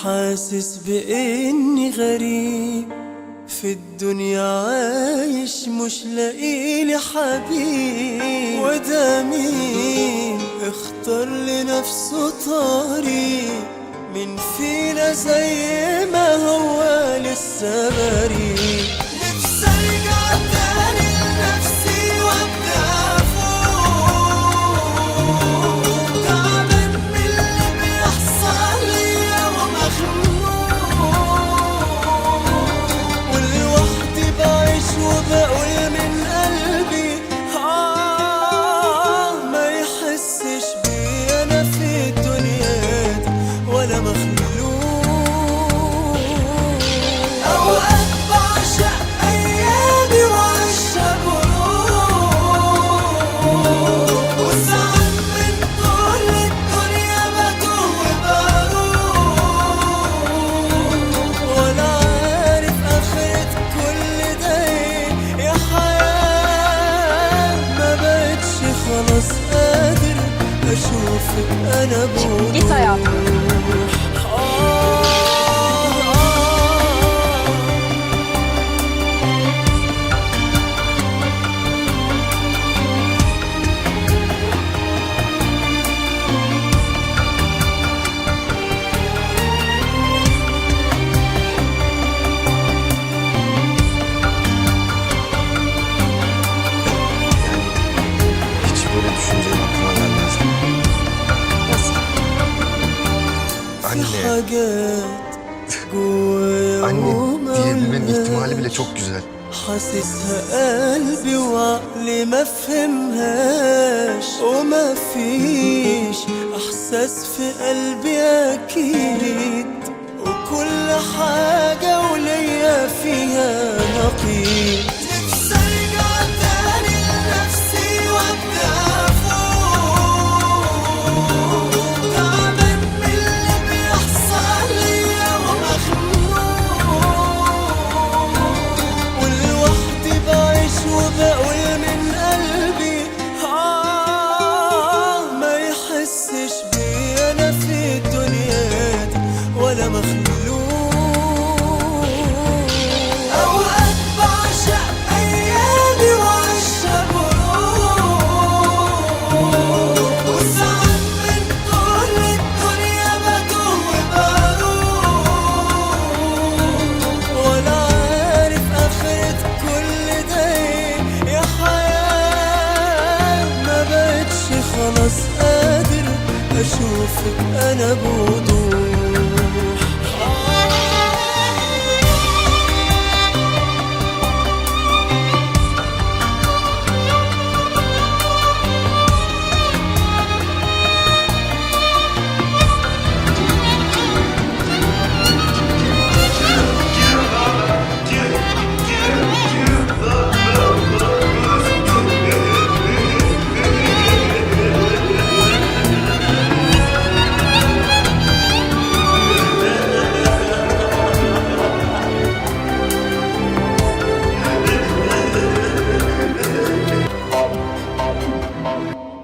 حاسس بإني غريب في الدنيا عايش مش لاقيلي حبيب. وده مين اختار لنفسه طريق؟ مين فينا زي ما هو لسه بريء؟ نفسي ارجع تاني لنفسي وابدا فوق، تعبان من اللي بيحصل ليا ومخنوق، ولوحدي بعيش وبقول من قلبي ما يحسش بي انا في الدنيا دي ولا مخلوق. اوقات بعشق ايامي وعيشها بروح، وساعات من طول الدنيا بتوه وبروح، ولا عارف اخرة كل ده ايه. يا حياة ما بقتش خلاص قادر اشوفك انا بوضوح. Git hayatım. Hiç böyle düşüncenin aklıma gelmez. Nasıl? في Anne, حاجات جوايا anne diyebilmenin ihtimali ومقولهاش، bile çok güzel. حاسسها قلبي وعقلي ما فهمهاش. وما فيش احساس في قلبي اكيد، وكل حاجة وليا فيها نقيض. نفسي ارجع تاني لنفسي وابدا فوق، تعبان من اللي بيحصل ليا ومخنوق، ولوحدي بعيش وبقول من قلبي ما يحسش بي انا في الدنيا دي ولا مخلوق. اوقات بعشق ايامي وعيشها بروح، وساعات من طول الدنيا بتوه وبروح، ولا عارف اخرة كل ده ايه. يا حياة ما بقتش خلاص قادر اشوفك انا بوضوح.